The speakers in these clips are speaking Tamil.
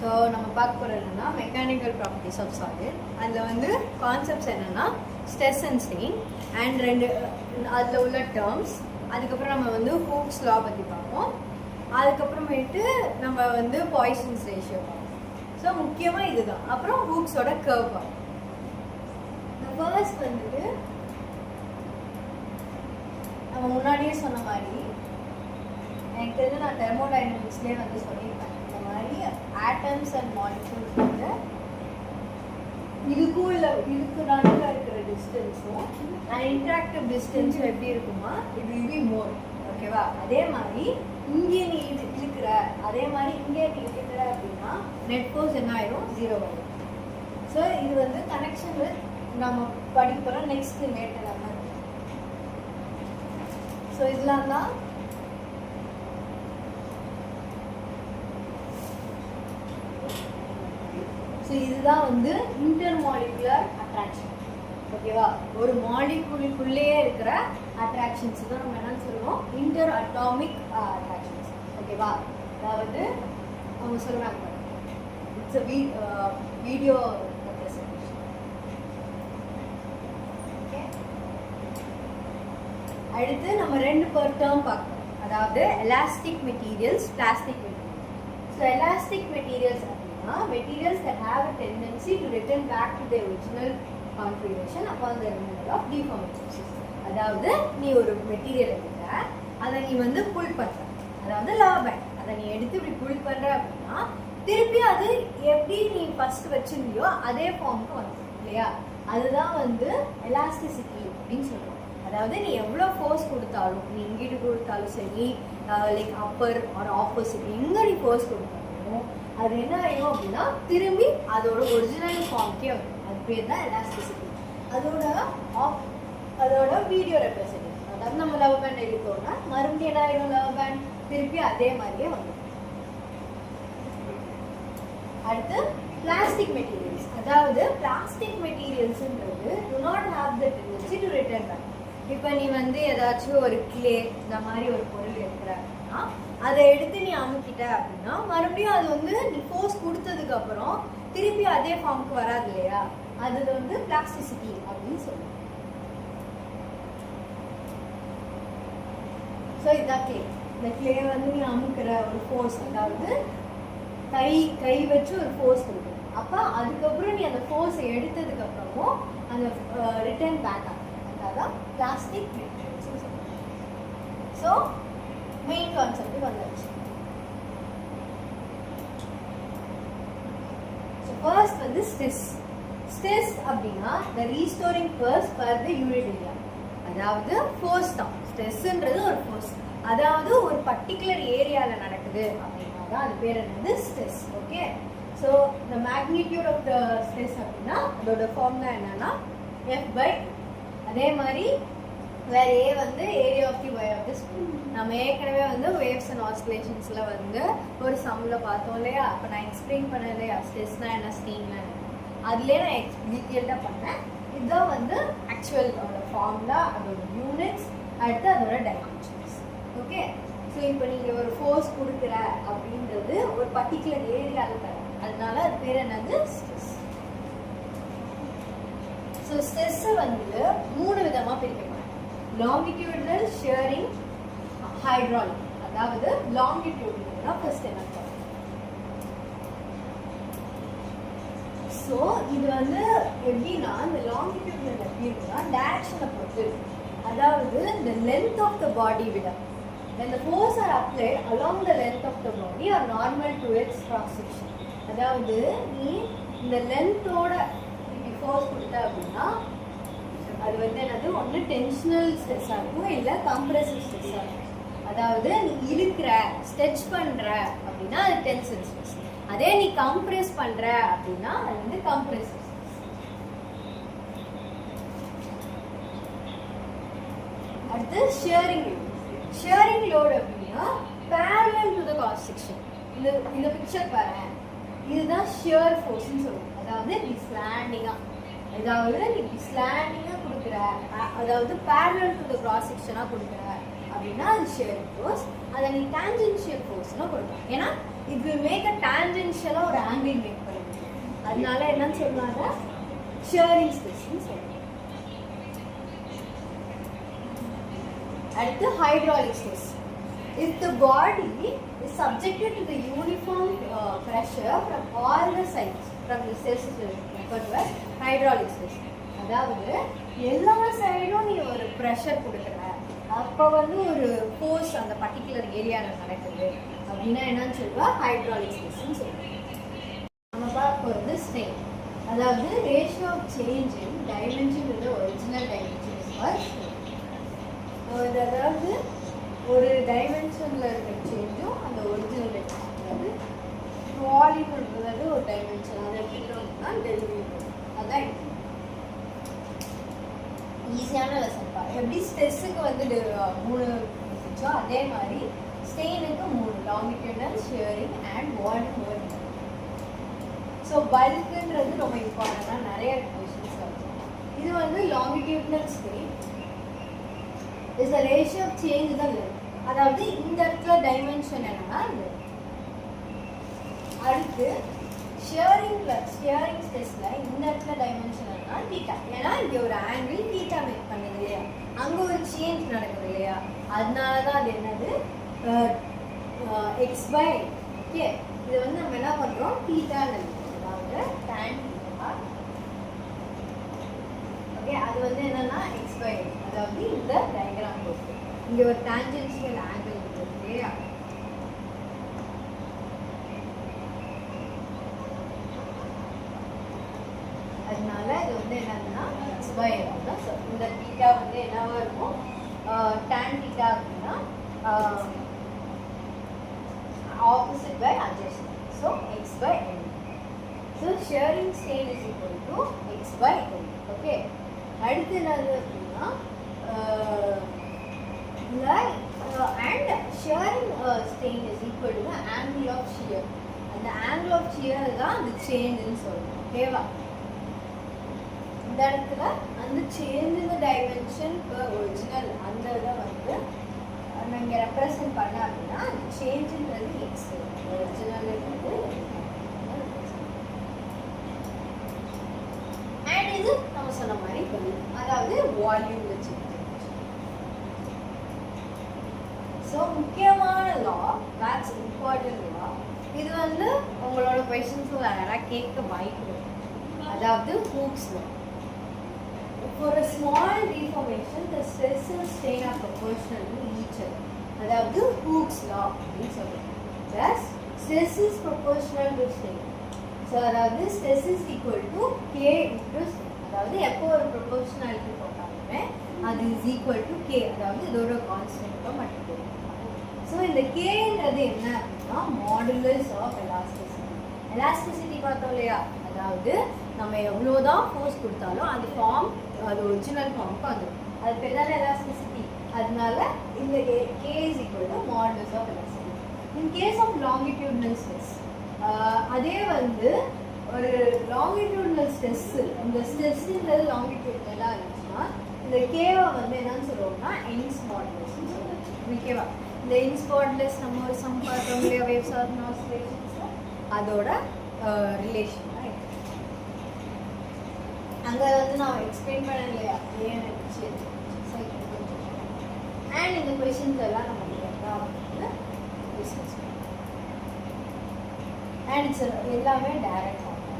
ஸோ நம்ம பார்க்க போகிறது என்னென்னா மெக்கானிக்கல் ப்ராப்பர்ட்டிஸ் ஆஃப் சாலிட். அதில் வந்து கான்செப்ட்ஸ் என்னென்னா ஸ்ட்ரெஸ் அண்ட் ஸ்ட்ரெயின் அண்ட் ரெண்டு அதில் உள்ள டேர்ம்ஸ். அதுக்கப்புறம் நம்ம வந்து ஹூக்ஸ் லா பற்றி பார்ப்போம். அதுக்கப்புறமேட்டு நம்ம வந்து பாய்சன்ஸ் ரேஷியோ பார்ப்போம். ஸோ முக்கியமாக இதுதான். அப்புறம் ஹூக்ஸோட கர்வ் பார்ப்போம். ஃபர்ஸ்ட் வந்துட்டு நம்ம முன்னாடியே சொன்ன மாதிரி எனக்கு தெரிஞ்சு நான் தெர்மோடைனமிக்ஸ்லேயே வந்து சொல்லியிருப்பேன். இந்த மாதிரி ஆட்டம்ஸ் அண்ட் மாலிக்யூல்ஸ் வந்து இதுக்கும் இல்லை இதுக்கு நடுவில் இருக்கிற டிஸ்டன்ஸும் அண்ட் இன்ட்ராக்டிவ் டிஸ்டன்ஸும் எப்படி இருக்குமா, இட் வில் பி மோர். ஓகேவா? அதே மாதிரி இங்கே நீ இது இழுக்கிற, அதே மாதிரி இங்கே நீ இழுக்கிற அப்படின்னா நெட் ஃபோர்ஸ் என்ன ஆயிரும், 0 ஆயிடும். ஸோ இது வந்து கனெக்ஷன் வித் நம்ம படிக்க போகிறோம் நெக்ஸ்ட் லேட்டர். ஸோ இதெல்லாம் தான் இதுதான் வந்து இன்டர் மாலிகுலர் அட்ராக்ஷன். ஓகேவா? ஒரு மாலிகுலுக்குள்ளேயே இருக்கிற அட்ராக்ஷன்ஸ் தான் நம்ம என்னன்னு சொல்லுவோம், இன்டர் அட்டாமிக் அட்ராக்ஷன்ஸ். ஓகேவா? அதாவது அவங்க சொல்லுவாங்க it's a video representation. Okay, அடுத்து நம்ம ரெண்டு per term பார்க்கணும். அதாவது elastic materials, plastic materials. So elastic materials materials that have a tendency to return back to their original configuration upon the removal of deformation. அதாவது நீ ஒரு மெட்டீரியல் எடுத்த, அதை நீ வந்து புல் பண்ற, அதாவது லவர் பேண்ட், அதை நீ எடுத்து இப்படி புல் பண்ற அப்படின்னா திருப்பி அது எப்படி நீ ஃபர்ஸ்ட் வச்சிருந்தியோ அதே ஃபார்முக்கு வந்துடும் இல்லையா? அதுதான் வந்து எலாஸ்டிசிட்டி அப்படின்னு சொல்லுவோம். அதாவது நீ எவ்வளோ ஃபோர்ஸ் கொடுத்தாலும், நீ இங்கிட்டு கொடுத்தாலும் சரி, லைக் அப்பர் ஆர் ஆப்போசிட் எங்கே நீ ஃபோர்ஸ் கொடுத்தாலும் அது என்ன ஆகும் அப்படின்னா திரும்பி அதோட ஒரிஜினல் ஃபார்ம்க்கே வரும். அது பேர் தான் எலாஸ்டிசிட்டி. அதோட வீடியோ ரெப்ரசன்டேஷன். அதாவது நம்ம லவ் பேண்ட் எடுத்தோம்னா மறுபடியும் என்ன ஆயிடும், லவ் பேண்ட் திருப்பி அதே மாதிரியே வந்துடும். அடுத்து பிளாஸ்டிக் மெட்டீரியல்ஸ். அதாவது plastic மெட்டீரியல்ஸ்ன்றது do not have the tendency to return back. இப்போ நீ வந்து ஏதாச்சும் ஒரு கிளே இந்த மாதிரி ஒரு பொருள் எடுக்கிற அப்படின்னா அதை எடுத்து நீ அமுக்கிட்ட அப்படின்னா மறுபடியும் அது வந்து நீ ஃபோர்ஸ் கொடுத்ததுக்கு அப்புறம் திருப்பி அதே ஃபார்முக்கு வராது இல்லையா? அது வந்து பிளாஸ்டிசிட்டி அப்படின்னு சொல்லுவோம். ஸோ இதான் கிளே. இந்த கிளே வந்து நீ அமுக்கிற ஒரு ஃபோர்ஸ், அதாவது கை வச்சு ஒரு ஃபோர்ஸ் கொடுக்குது. அப்போ அதுக்கப்புறம் நீ அந்த ஃபோர்ஸை எடுத்ததுக்கு அப்புறமும் அந்த ரிட்டர்ன் பேக் ஆகும். அதான் plastic materials. So main concept வந்துச்சு. ஸோ ஃபர்ஸ்ட் வந்து ஸ்ட்ரெஸ். ஸ்ட்ரெஸ் அப்படின்னா the restoring force for the unit area. அதாவது ஃபோர்ஸ் தான். ஸ்ட்ரெஸ்ன்றது ஒரு ஃபோர்ஸ், அதாவது ஒரு பர்டிகுலர் ஏரியாவில் நடக்குது அப்படின்னா தான் அது பேர் என்னது, stress. Okay, so the magnitude of the stress அப்படின்னா அதோட ஃபார்முலா என்னன்னா F/. அதே மாதிரி வேற ஏ வந்து area of the wave of the spoon. நம்ம ஏற்கனவே வந்து வேவ்ஸ் அண்ட் ஆசிலேஷன்ஸ்ல வந்து ஒரு சம்ல பார்த்தோம் இல்லையா? அப்போ நான் எக்ஸ்பிளைன் பண்ணேன் இல்லையா ஸ்ட்ரெஸ்னா என்ன, ஸ்ட்ரெயின்னா என்ன, அதுலேயே நான் டீட்டெயில்டாக பண்ணேன். இதுதான் வந்து ஆக்சுவல் ஃபார்முலா, அதோட யூனிட்ஸ், அடுத்து அதோட டைமென்ஷன்ஸ். ஓகே, ஸோ இப்போ நீங்கள் ஒரு ஃபோர்ஸ் கொடுக்குற அப்படின்றது ஒரு பர்டிகுலர் ஏரியாவில் தர, அதனால அது பேர் என்னது, ஸ்ட்ரெஸ். ஸோ ஸ்ட்ரெஸ்ஸை வந்து 3 விதமாக பிரிக்கலாம். Longitudinal, shearing, hydraulic. அதாவது லாங்கிடியூடினல் ஃபர்ஸ்ட் என்ன பண்ணும். ஸோ இது வந்து எப்படின்னா இந்த லாங்கிடியூடினல் எப்படி இருக்குன்னா டைரக்ஷனை பொறுத்து. அதாவது இந்த லென்த் ஆஃப் த பாடி விட when the force are applied along the length of the body are normal to its cross section. அதாவது நீ இந்த லென்த்தோட ஃபோர்ஸ் கொடுத்த அப்படின்னா அது வந்து என்னது, ஒன்று டென்ஷனல் ஸ்ட்ரெஸ்ஸாக இருக்கும், இல்லை கம்ப்ரெசிவ் ஸ்ட்ரெஸ்ஸாக இருக்கும். அதாவது நீ இழுக்கிற, ஸ்ட்ரெச் பண்ணுற அப்படின்னா அது டென்ஷன் ஸ்ட்ரெஸ். அதே நீ கம்ப்ரெஸ் பண்ணுற அப்படின்னா அது வந்து கம்ப்ரெசிவ் ஸ்ட்ரெஸ். அடுத்து ஷியரிங் லோட். ஷியரிங் லோட் அப்படின்னா parallel to the cross section. இந்த பிக்சர் பாரு, இதுதான் ஷியர் ஃபோர்ஸ்ன்னு சொல்லுவோம். அதாவது நீ ஸ்லாண்டிங்காக, அதாவது நீ ஸ்லாண்டிங்காக கொடுக்குற, அதாவது parallel to the cross sectionாக கொடுக்குற அப்படின்னா அது ஷியரிங் ஃபோர்ஸ். அதை நீ டான்ஜென்ஷியல் ஃபோர்ஸ்னா கொடுக்கலாம். ஏன்னா it will make a tangential ஒரு ஆங்கிள் மேக் பண்ண முடியும். அதனால என்னன்னு சொல்லுவாங்க, ஷியரிங் ஸ்ட்ரெஸ்ன்னு சொல்லுவாங்க. அடுத்து hydraulic stress. If the body is subjected to the uniform pressure from all the sides, from the stress referred to as hydraulic stress. அதாவது எல்லா சைடும் நீ ஒரு ப்ரெஷர் கொடுக்குற, அப்போ வந்து ஒரு ஃபோர்ஸ் அந்த பர்டிகுலர் ஏரியாவில் நடக்குது அப்படின்னா என்னன்னு சொல்லுவா, ஹைட்ராலிக் ஸ்ட்ரெஸ்ன்னு சொல்லுவாங்க. நம்ம பார்க்க போகிறது ஸ்ட்ரெயின். அதாவது ratio of change in dimension with original dimension is called strain. அதாவது ஒரு டைமென்ஷனில் இருக்கிற சேஞ்சும் அந்த ஒரிஜினல் டைமென்ஷன், அதாவது வால்யூம்ன்றது ஒரு டைமென்ஷன், அதை எடுத்துக்கிட்டோம்னா டெலிவரி அதான் ஈஸியான லெசன். எப்படி ஸ்ட்ரெஸ்ஸுக்கு வந்து 3 இருந்துச்சோ அதே மாதிரி ஸ்ட்ரெயினுக்கு 3, longitudinal, shearing and volume. So பல்க்குன்றது ரொம்ப இம்பார்ட்டண்டாக நிறைய கொஷின்ஸ் வருது. இது வந்து longitudinal strain is the ratio of change the length. அதாவது இந்த இடத்துல டைமென்ஷன் என்னன்னா இந்த. அடுத்து ஷியரிங் ஸ்ட்ரெஸ்ல இந்த இடத்துல டைமென்ஷன் என்னன்னா தீட்டா. ஏன்னா இங்கே ஒரு ஆங்கிள் தீட்டா மேக் பண்ணுது இல்லையா, அங்கே ஒரு சேஞ்ச் நடக்குது இல்லையா, அதனால தான் அது என்னது எக்ஸ் பை. ஓகே, இது வந்து நம்ம என்ன பண்ணுறோம், தீட்டான்னு, அதாவது tan தீட்டா. ஓகே, அது வந்து என்னன்னா எக்ஸ் பை, அதாவது இந்த டயக்ராம் போட்டு இங்கே ஒரு டான்ஜென்ஷியல் ஆங்கிள் இருக்குது இல்லையா, அதனால இது வந்து என்னன்னா எக்ஸ் பை தான். ஸோ இந்த தீட்டா வந்து என்னவா இருக்கும், tan தீட்டா அப்படின்னா opposite by adjacent, so x by l. So shearing strain is equal to x by l. Okay, அடுத்து என்னது அப்படின்னா and shearing strain is equal to the angle of shear. அந்த angle of shear தான் அந்த சேஞ்சுன்னு சொல்லுவோம். ஓகேவா, இந்த இடத்துல அந்த சேஞ்ச் இந்த டைமென்ஷன் ஒரிஜினல் அந்த இதை வந்து நம்ம ரெப்ரசன்ட் பண்ண அப்படின்னா அந்த சேஞ்சுன்றது எக்ஸ், ஒரிஜினல் வந்து. அண்ட் இது நம்ம சொன்ன மாதிரி அதாவது வால்யூம் வச்சு. ஸோ முக்கியமான லா, that's இம்பார்ட்டன்ட் லா. இது வந்து உங்களோட கொஸ்டின்ஸில் யாராவது கேட்க வாய்ப்பு. அதாவது hooks law. For a small deformation, the stress and strain are proportional to each other. அதாவது ஹூக்ஸ் லா அப்படின்னு சொல்லுவாங்க. Thus, stress is proportional to strain. So, அதாவது stress is equal to K into strain. அதாவது எப்போ ஒரு proportionality போட்டாலுமே அது is equal to K. அதாவது இதோட கான்ஸ்டன்ட்டோ மட்டும். ஸோ இந்த Kன்றது என்ன அப்படின்னா மாடுலஸ் ஆஃப் எலாஸ்டிசிட்டி. எலாஸ்டிசிட்டி பார்த்தோம் இல்லையா, அதாவது நம்ம எவ்வளோதான் ஃபோர்ஸ் கொடுத்தாலும் அது ஃபார்ம், அது ஒரிஜினல் ஃபார்முக்கு வந்துடும். அது பேர் தானே எலாஸ்டிசிட்டி. அதனால இந்த K is equal to modulus of elasticity. In case of longitudinal stress, அதே வந்து ஒரு longitudinal stress, இந்த ஸ்ட்ரெஸ்ன்றது லாங்கிட்யூட்னலாக இருந்துச்சுன்னா இந்த K-வை வந்து என்னன்னு சொல்லுவோம்னா யங்ஸ் மாடுலஸ்ன்னு சொல்லுவோம். ஓகேவா, இந்த யங்ஸ் மாடுலஸ் நம்ம ஒரு சம் பார்த்தோம் இல்லையா, வேவ்ஸ் ஆர் ஆசிலேஷன்ஸ், அதோட ரிலேஷன் அங்கே வந்து நான் எக்ஸ்பிளைன் பண்ண இல்லையா ஏன்னு இருந்துச்சு. அண்ட் இந்த கொஷின்ஸ் எல்லாம் நம்ம வந்து டிஸ்கஸ் பண்ணுவோம். அண்ட் இட்ஸ் எல்லாமே டைரக்ட் ஆகும்.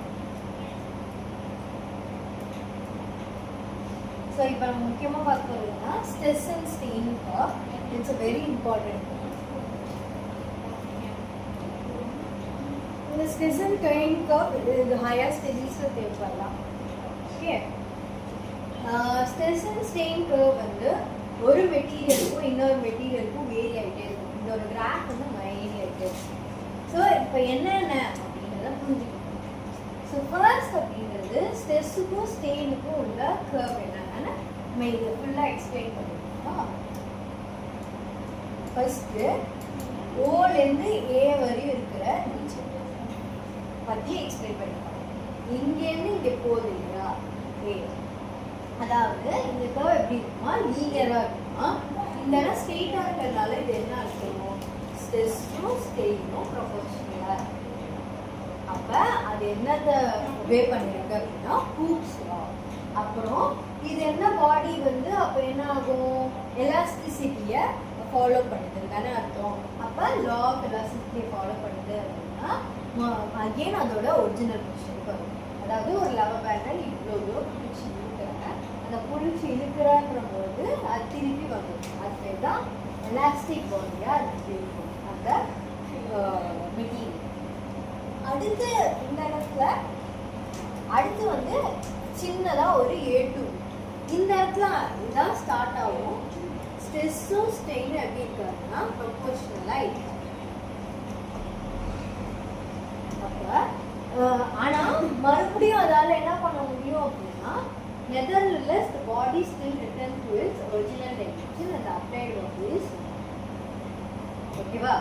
ஸோ இப்போ நம்ம முக்கியமாக பார்க்கறதுனா stress and strain curve. It's a very important. இந்த ஸ்ட்ரெஸ் அண்ட் ஸ்ட்ரெயின் கர்வ் இது ஹையர் ஸ்டடீஸில் தேவைப்படலாம். Okay, stress and strain curve வந்து ஒரு மெட்டீரியலுக்கும் இன்னொரு மெட்டீரியலுக்கும் வேரி ஆகிட்டே இருக்கும். இந்த ஒரு கிராஃப் வந்து வேரி ஆகிட்டே இருக்கும். ஸோ இப்போ என்னென்ன அப்படின்றத புரிஞ்சுக்கணும். ஸோ ஃபர்ஸ்ட் அப்படிங்கிறது ஸ்ட்ரெஸ்ஸுக்கும் ஸ்ட்ரெயினுக்கும் உள்ள கர்வ் என்னன்னு நம்ம இதை ஃபுல்லாக எக்ஸ்பிளைன் பண்ணிருக்கோம். ஃபர்ஸ்ட்டு ஓலேருந்து ஏ வரையும் இருக்கிற நீச்சல் பற்றி எக்ஸ்பிளைன் பண்ணிருக்கோம். இங்கேருந்து இங்கே போகுது இல்லையா ஏ, அதாவது இந்த கர்வ் எப்படி இருக்குமா, லீனியராக இருக்குமா. இந்த இடம் ஸ்ட்ரெயிட்டாக இருக்கிறதுனால இது என்ன இருக்கும், ஸ்ட்ரெஸ்ஸும் ஸ்ட்ரெயினும் ப்ரொபோர்ஷனலாக இருக்கும். அப்ப அது என்னத்தை ஒபே பண்ணிருக்கு அப்படின்னா ஹூக்ஸ் லா. அப்புறம் இது என்ன பாடி வந்து அப்ப என்ன ஆகும், எலாஸ்டிசிட்டியை ஃபாலோ பண்ணுது தானே அர்த்தம். அப்ப லா ஆஃப் எலாஸ்டிசிட்டியை ஃபாலோ பண்ணுது அப்படின்னா அகெயின் அதோட ஒரிஜினல் பொசிஷனுக்கு வரும். அதாவது ஒரு லவர் பேண்டல் இவ்வளோ தூரம் பிடிச்சி இழுக்கிறாங்க, அந்த பிடிச்சி இழுக்கிறாங்கிற போது அது திருப்பி வந்துடும். அது பேர் தான் எலாஸ்டிக் பாடியாக அது இருக்கும் அந்த மெட்டீரியல். அடுத்து இந்த இடத்துல அடுத்து வந்து சின்னதா ஒரு A2 இந்த இடத்துல இதுதான் ஸ்டார்ட் ஆகும். ஸ்ட்ரெஸ்ஸும் ஸ்ட்ரெயினும் எப்படி இருக்காதுன்னா ப்ரொபோர்ஷனலா இருக்கு. அப்ப ஆனா மறுபடியும் அதால என்ன பண்ண முடியும் அப்படின்னா nevertheless the body still returns to its original dimension and the applied body is ஓகேவா.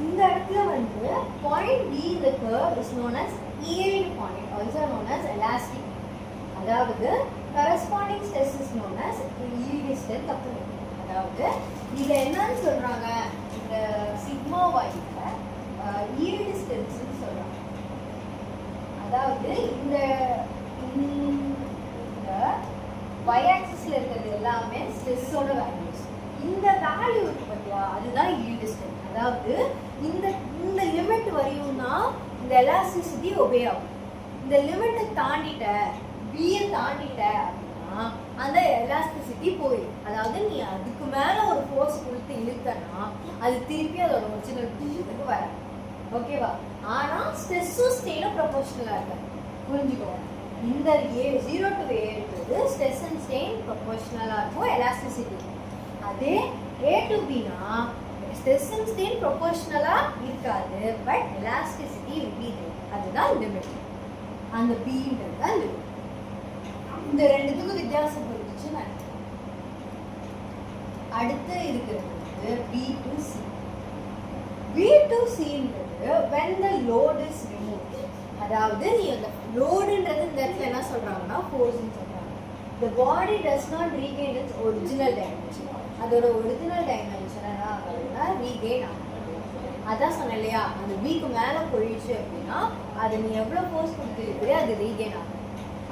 இந்த இடத்துல வந்து point D in the curve is known as yield point, also known as elastic. அதாவது corresponding stress is known as yield strength. அதாவது இத என்னன்னு சொல்றாங்க, இந்த சிக்மா வாயில yield strength னு சொல்றாங்க. அதாவது இந்த y ஆக்சிஸ்ல இருக்கிறது எல்லாமே ஸ்ட்ரெஸ்ஸோட வேல்யூஸ். இந்த வேல்யூ இருக்கு பாத்தியா, அதுதான் yield strength. அதாவது இந்த இந்த லிமிட் வரையும்னா இந்த எலாஸ்டிசிட்டி ஒபே ஆகும். இந்த லிமிட்டை தாண்டிட்ட பியை தாண்டிட்ட அப்படின்னா அந்த எலாஸ்டிசிட்டி போயிடும். அதாவது நீ அதுக்கு மேல ஒரு ஃபோர்ஸ் கொடுத்து இழுத்தனா அது திருப்பி அதோட ஒரிஜினல் பொசிஷனுக்கு வராது. ஓகேவா. ஆனா ஸ்ட்ரெஸ்ஸும் ஸ்ட்ரெயினும் ப்ரொபோர்ஷனலா இருக்கு, புரிஞ்சுக்கோங்க. இந்த A0 to A இருக்கிறது ஸ்ட்ரெஸ் அண்ட் ஸ்ட்ரெயின் ப்ரொபோர்ஷனலா இருக்கும் எலாஸ்டிசிட்டி. அதே A to Bனா ஸ்ட்ரெஸ் அண்ட் ஸ்ட்ரெயின் ப்ரொபோர்ஷனலா இருக்காது, but elasticity will be there. அதுதான் லிமிட். அந்த Bன்றது தான் லிமிட். இந்த ரெண்டுத்துக்கும் வித்தியாசம் புரிஞ்சுச்சுன்னா அடுத்து இருக்கிறது B to C. B to Cன்றது when the load is removed. அதாவது நீ அந்த லோடுன்றது இந்த இடத்துல என்ன சொல்றாங்கன்னா ஃபோர்ஸ்னு சொல்றாங்க. The body does not regain its original dimension. அதோட ஒரிஜினல் டைமென்ஷன் என்ன ஆகுதுன்னா ரீகெயின் ஆகும். அதான் சொன்னேன் இல்லையா, அந்த வீக்கு மேலே போயிடுச்சு அப்படின்னா அது நீ எவ்வளோ ஃபோர்ஸ் கொடுத்துருக்கு அது ரீகெயின் ஆகும்.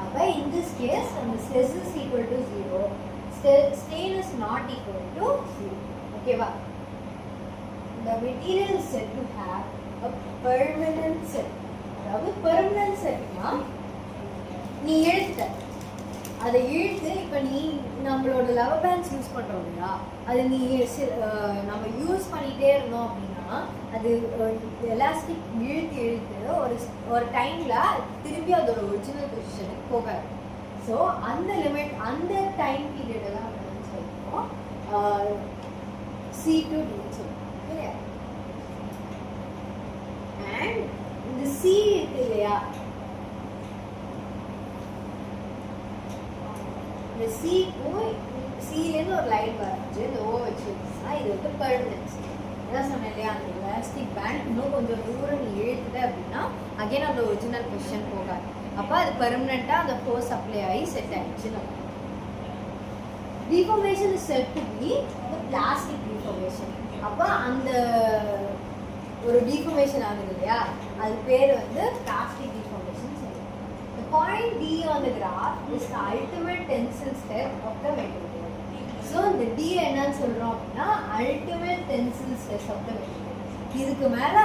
அப்போ இன் திஸ் கேஸ் அந்த stress is equal to 0, strain is not equal to 0. ஓகேவா. The material is said to have a permanent set. அதாவது பெர்மனன்ட் செட்னா நீ இழுத்த அதை இழுத்து இப்போ நீ நம்மளோட லவர் பேண்ட்ஸ் யூஸ் பண்ணுறோம் இல்லையா, அது நீ நம்ம யூஸ் பண்ணிகிட்டே இருந்தோம் அப்படின்னா அது எலாஸ்டிக் இழுத்து இழுத்து ஒரு டைமில் திருப்பி அதோட ஒரிஜினல் பொசிஷனுக்கு போகாது. ஸோ அந்த லிமிட் அந்த டைம் பீரியட் தான் அப்படின்னு சொல்லுவோம் C to D சொல்லுவோம். அண்ட் இந்த C இருக்கு இல்லையா, இந்த Cக்கும் Cலேருந்து ஒரு லைன் வரைஞ்சு இந்த O வச்சுருச்சுன்னா இது வந்து பெர்மனன்ஸ். அதான் சொன்னேன் இல்லையா, அந்த எலாஸ்டிக் பேண்ட் இன்னும் கொஞ்சம் தூரம் நீ இழுத்துட்ட அப்படின்னா அகைன் அந்த ஒரிஜினல் பொசிஷன் போகாது. அப்போ அது பெர்மனெண்ட்டாக அந்த ஃபோர்ஸ் அப்ளை ஆகி செட் ஆகிடுச்சுன்னு. Deformation is set to be the plastic deformation. அப்போ அந்த ஒரு டிஃபார்மேஷன் ஆகுது இல்லையா, அது பேர் வந்து பிளாஸ்டிக் டிஃபார்மேஷன் சொல்லுவோம். The point D on the graph is the ultimate tensile step of the material. So இந்த D என்னன்னு சொல்கிறோம் அப்படின்னா ultimate tensile stress of the material. இதுக்கு மேலே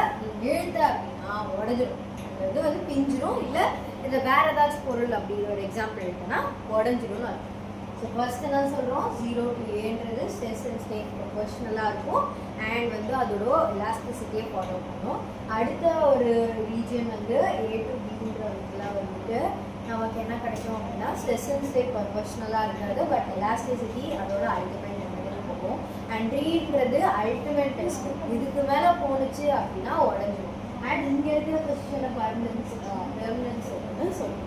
இழுத்த அப்படின்னா உடஞ்சிடும், இது வந்து பிஞ்சிடும், இல்லை இதை வேற ஏதாச்சும் பொருள் அப்படி ஒரு எக்ஸாம்பிள் எடுத்தோன்னா உடஞ்சிடும்னு அர்த்தம். ஸோ ஃபர்ஸ்ட் என்ன சொல்கிறோம், 0 to Aன்றது ஸ்ட்ரெஸ் அண்ட் ஸ்ட்ரெயின் ப்ரொபோர்ஷனலாக இருக்கும் அண்ட் வந்து அதோட எலாஸ்டிசிட்டியை ஃபாலோ பண்ணும். அடுத்த ஒரு ரீஜன் வந்து A to Bன்ற இதெல்லாம் வந்துட்டு நமக்கு என்ன கிடைக்கும் அப்படின்னா ஸ்ட்ரெஸ் அண்ட் ஸ்ட்ரெயின் ப்ரொபோர்ஷனலாக இருக்காது, பட் எலாஸ்டிசிட்டி அதோட அல்டிமேட் லிமிட்டில் போகும். அண்ட் ரீன்றது அல்டிமேட் டெஸ்ட், இதுக்கு மேலே போணுச்சு அப்படின்னா உடஞ்சிடும். அண்ட் இங்கே இருக்கிற பொசிஷனை பெர்மனன்ஸ் அப்படின்னு சொல்லுவோம்.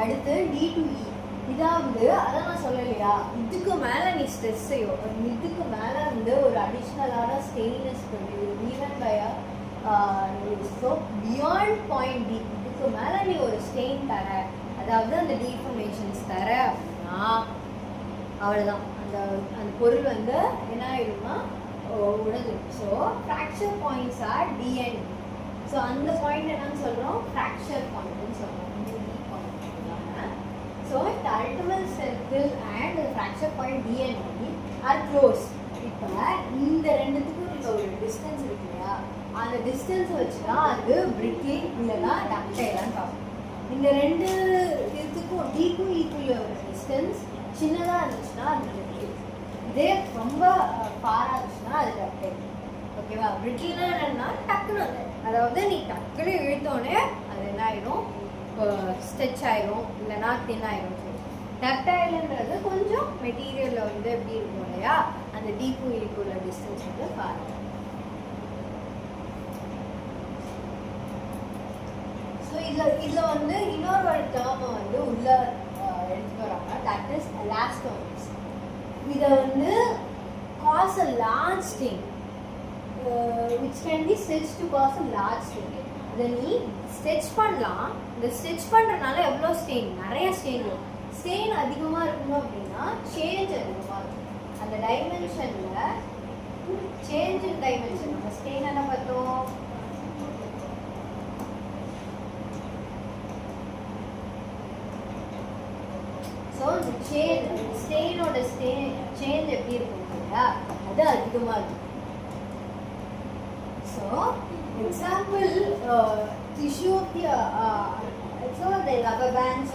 அடுத்து D to E. இதாவது அதான் நான் சொல்லலையா, இதுக்கு மேலே நீ ஸ்ட்ரெஸ்ஸையோ இதுக்கு மேலே வந்து ஒரு அடிஷ்னலான stainless even by so beyond point D இதுக்கு மேலே நீ ஒரு ஸ்டெயின் தர, அதாவது அந்த டிஃபார்மேஷன்ஸ் தர அப்படின்னா அவ்வளோதான். அந்த அந்த பொருள் வந்து என்ன ஆயிடும்னா உடஞ்சிடும். So fracture points are D and E. So அந்த பாயிண்ட் என்னன்னு சொல்கிறோம், ஃப்ராக்சர் பாயிண்ட்னு சொல்கிறோம். ஸோ இந்த ultimate circle and fracture point D and E are close. இப்போ இந்த ரெண்டுத்துக்கும் இருக்க ஒரு டிஸ்டன்ஸ் இருக்கு இல்லையா, அந்த டிஸ்டன்ஸ் வச்சு தான் அது பிரிட்டில் இல்லைன்னா டக்டைலான்னு பார்ப்போம். இந்த ரெண்டு இதுக்கும் டிக்கும் ஈக்குவல் ஒரு டிஸ்டன்ஸ் சின்னதாக இருந்துச்சுன்னா அது பிரிட்டில், இதே ரொம்ப ஃபாராக இருந்துச்சுன்னா அது டக்டைல். ஓகேவா? பிரிட்டில்னா என்னன்னா டக்குன்னு, அதாவது நீ டக்குன்னு இழுத்தோடனே அது என்ன ஆயிடும், ஸ்ட்ரெச் ஆயிரும் இல்லைன்னா தின் ஆயிரும். டக்டைல்ன்றது கொஞ்சம் மெட்டீரியலில் வந்து எப்படி இருக்கும் இல்லையா, அந்த டீக்கும் ஈக்குவல் டிஸ்டன்ஸ் வந்து ஃபாராக. ஸோ இதில் வந்து இன்னொரு ஒரு டேர்மை வந்து உள்ள எடுத்துட்டு வராங்க, தட் இஸ் எலாஸ்டோமர்ஸ். இதை வந்து cause a large strain which can be stretched to cause a large stain. இதை நீ ஸ்ட்ரெச் பண்ணலாம். இந்த ஸ்ட்ரெச் பண்ணுறதுனால எவ்வளோ ஸ்டெயின், நிறைய ஸ்டெயின் வரும். ஸ்டெயின் அதிகமாக இருக்கணும் அப்படின்னா சேஞ்ச் அதிகமாக இருக்கும். அந்த டைமென்ஷனில் சேஞ்ச் இன் டைமென்ஷன் நம்ம ஸ்டெயின் என்ன பார்த்தோம், ஸோ இந்த ஸ்டெயினோட சேஞ்ச் எப்படி இருக்கும் இல்லையா, அது அதிகமாக இருக்கும். So, example, tissue of the so the rubber bands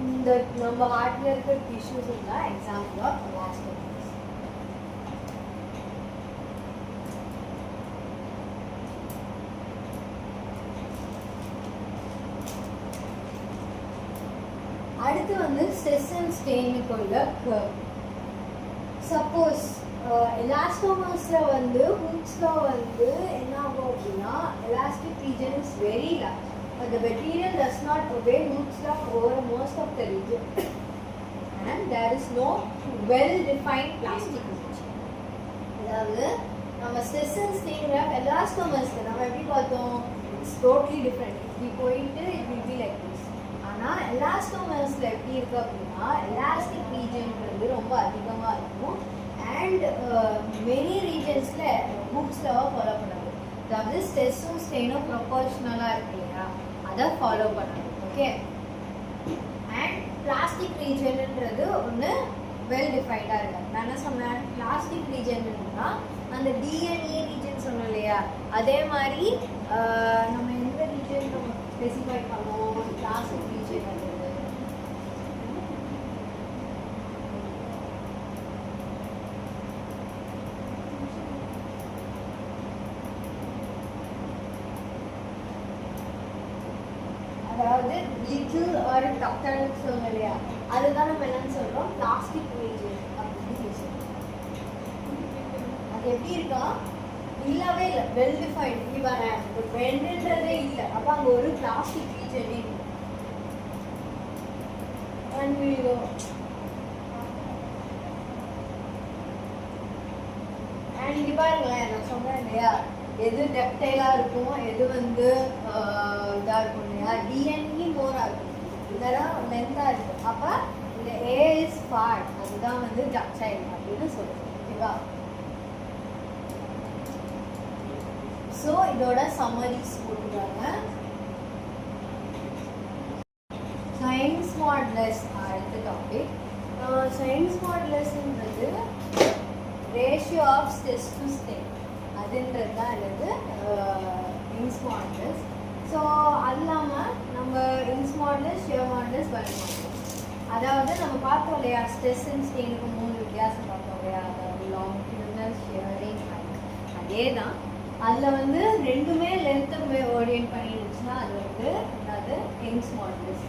இந்த நம்ம ஹார்ட்ல இருக்க tissues இல்ல example of elastomers. அடுத்து வந்து stress and strain உள்ள curve. Suppose எலாஸ்டோமர்ஸில் வந்து ஹூக்ஸில் வந்து என்ன ஆகும் அப்படின்னா, elastic region is very large, but the material does not obey Hooke's law over most of the region and there is no well defined plastic region. அதாவது நம்ம ஸ்ட்ரெஸ் அண்ட் ஸ்ட்ரெயின் கிராஃப் எலாஸ்டோமர்ஸ்க்கு நம்ம எப்படி பார்த்தோம், இட்ஸ் டோட்டலி டிஃப்ரெண்ட். இப்படி போயிட்டு it will be like this. ஆனால் எலாஸ்டோமர்ஸில் எப்படி இருக்கு அப்படின்னா, எலாஸ்டிக் ரீஜன்றது ரொம்ப அதிகமாக இருக்கும் அண்ட் மெனி ரீஜன்ஸில் ஹூக்ஸ் லாவை ஃபாலோ பண்ணாங்க. அதாவது ஸ்ட்ரெஸ்ஸும் ஸ்ட்ரெயினும் ப்ரொபோர்ஷனலாக இருக்கு இல்லையா, அதை ஃபாலோ பண்ணாங்க. ஓகே, அண்ட் பிளாஸ்டிக் ரீஜன்ன்றது ஒன்று வெல் டிஃபைன்டாக இருக்கு. நான் என்ன சொன்னேன், பிளாஸ்டிக் ரீஜன்னா அந்த டிஎன்ஏ ரீஜன் சொன்னோம் இல்லையா, அதே மாதிரி நம்ம எந்த ரீஜன் நம்ம ஸ்பெசிஃபை பண்ணுவோம், பிளாஸ்டிக் ரீஜன் அது அதாவது லிட்டில் ஒரு டாக்டர்னு சொல்லுங்க இல்லையா, அதுதான் நம்ம என்னன்னு சொல்றோம், பிளாஸ்டிக் ரீஜன் அப்படின்னு சொல்றோம். அது எப்படி இருக்கா, இல்லவே இல்லை, வெல் டிஃபைன்ட். இப்படி வரேன் பெண்டுன்றதே இல்லை, அப்போ அங்கே ஒரு பிளாஸ்டிக் ரீஜனே இல்லை. அண்ட் இங்கே பாருங்களேன், நான் சொன்னேன் இல்லையா, எது டெக்டைலாக இருக்கும், எது வந்து இதாக இருக்கும் இல்லையா, டிஎன்இ மோராக இருக்கும், இதெல்லாம் லென்த்தாக இருக்கும். அப்போ இந்த ஏ இஸ் பார்ட், அதுதான் வந்து டக்டைல் அப்படின்னு சொல்லுவோம். ஓகேவா? ஸோ இதோட சம்மரிஸ் போட்டுருக்காங்க. சயின்ஸ் மாடுலஸ் அடுத்த டாபிக். சயின்ஸ் மாடுலஸ்ன்றது ratio of stress to strain, அதுன்றது தான் என்னது இன்ஸ் மாடுலஸ். ஸோ அது இல்லாமல் நம்ம இன்ஸ் modulus, shear modulus, bio modulus. அதாவது நம்ம பார்த்தோம் இல்லையா, ஸ்ட்ரெஸ் அண்ட் ஸ்ட்ரெயினுக்கு 3 வித்தியாசம் பார்த்தோம் இல்லையா, அதாவது லாங்கிடியூடினல், ஷியரிங், அதே தான். அதில் வந்து ரெண்டுமே லென்த்து ஓரியன்ட் பண்ணிருந்துச்சுன்னா அது வந்து என்னது இன்ஸ் மாடுலஸ்.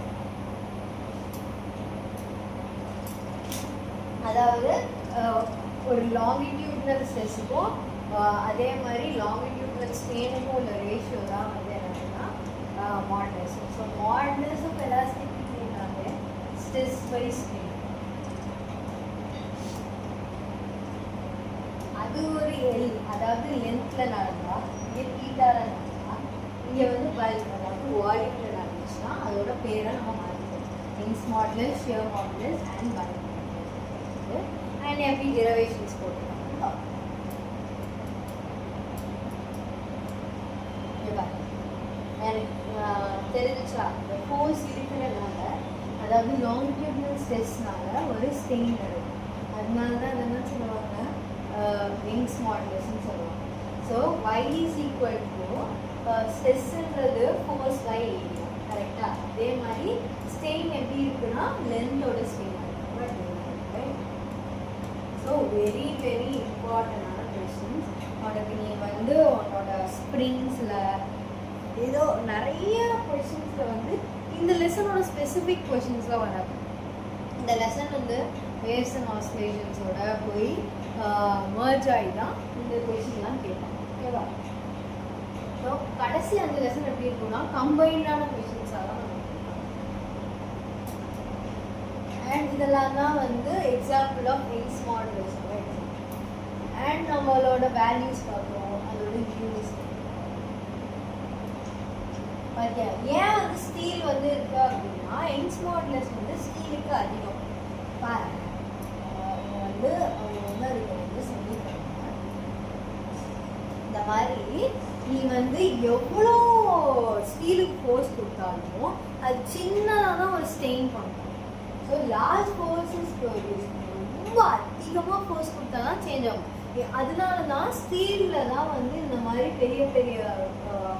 அதாவது ஒரு லாங்கிடியூடினல் ஸ்ட்ரெஸ்ஸுக்கும் அதே மாதிரி லாங்கிடியூடினல் ஸ்ட்ரெயினுக்கும் உள்ள ரேஷியோ தான் வந்து என்னன்னா மாடுலஸ். ஸோ மாடுலஸ் ஆஃப் எலாஸ்டிசிட்டினாலே ஸ்ட்ரெஸ் பை ஸ்ட்ரெயின். அது ஒரு எல், அதாவது லென்த்தில் நடந்தால், இங்கே தீட்டாவில் நடந்தால், இங்கே வந்து பல்க், அதாவது வால்யூமில் நடந்துச்சுன்னா அதோட பேரை நம்ம மாற்றிக்கணும். இன்ஸ் modulus, shear modulus and bulk modulus. And எப்படி டெரிவேஷன்ஸ் போட்டுக்கலாம். எனக்கு தெரிஞ்சிச்சா இந்த ஃபோர்ஸ் இருக்கிறதுனால, அதாவது லாங்கிடியூட்னல் ஸ்ட்ரெஸ்னால ஒரு ஸ்ட்ரெயின் வரும். அதனால தான் என்ன சொல்லுவாங்க, யங்ஸ் மாடுலஸ்ன்னு சொல்லுவாங்க. So y is equal to ஸ்ட்ரெஸ்ன்றது ஃபோர்ஸ் பை ஏரியா, கரெக்டா? அதே மாதிரி ஸ்ட்ரெயின் எப்படி இருக்குன்னா லென்த்தோட ஸ்ட்ரெயின் இருக்கு. ஸோ வெரி வெரி இம்பார்ட்டண்டான கொஸ்டின்ஸ். உனக்கு நீ வந்து உன்னோட ஸ்ப்ரிங்ஸில் ஏதோ நிறைய கொஷின்ஸில் வந்து இந்த லெசனோட ஸ்பெசிஃபிக் கொஷின்ஸ்லாம் வராது. இந்த லெசன் வந்து வேவ்ஸ் அண்ட் ஆசிலேஷன்ஸோட போய் மர்ஜ் ஆகி தான் இந்த கொஷின்லாம் கேட்பாங்க. ஓகேவா? ஸோ கடைசி அந்த லெசன் எப்படி இருக்குன்னா கம்பைண்டான கொஷின்ஸாக தான் நம்ம அண்ட் இதெல்லாம் தான் வந்து எக்ஸாம்பிள் ஆஃப் யங்ஸ் மாடுலஸோட எக்ஸாம்பிள். அண்ட் நம்மளோட வேல்யூஸ் பார்க்குறோம், அதோட யூனிஸ். ஓகே, ஏன் வந்து ஸ்டீல் வந்து இருக்கு அப்படின்னா யங்ஸ் மாடுலஸ் வந்து ஸ்டீலுக்கு அதிகம். பாருங்க, வந்து அவங்க வந்து அதுக்கு வந்து சொல்லியிருக்காங்க, இந்த மாதிரி நீ வந்து எவ்வளோ ஸ்டீலுக்கு ஃபோர்ஸ் கொடுத்தாலும் அது சின்னதாக தான் ஒரு ஸ்டெயின் பண்ணும். ஸோ லார்ஜ் ஃபோர்ஸஸ் ப்ரொடியூஸ் ரொம்ப அதிகமாக ஃபோர்ஸ் கொடுத்தா தான் சேஞ்ச் ஆகும். அதனால தான் ஸ்டீலில் தான் வந்து இந்த மாதிரி பெரிய பெரிய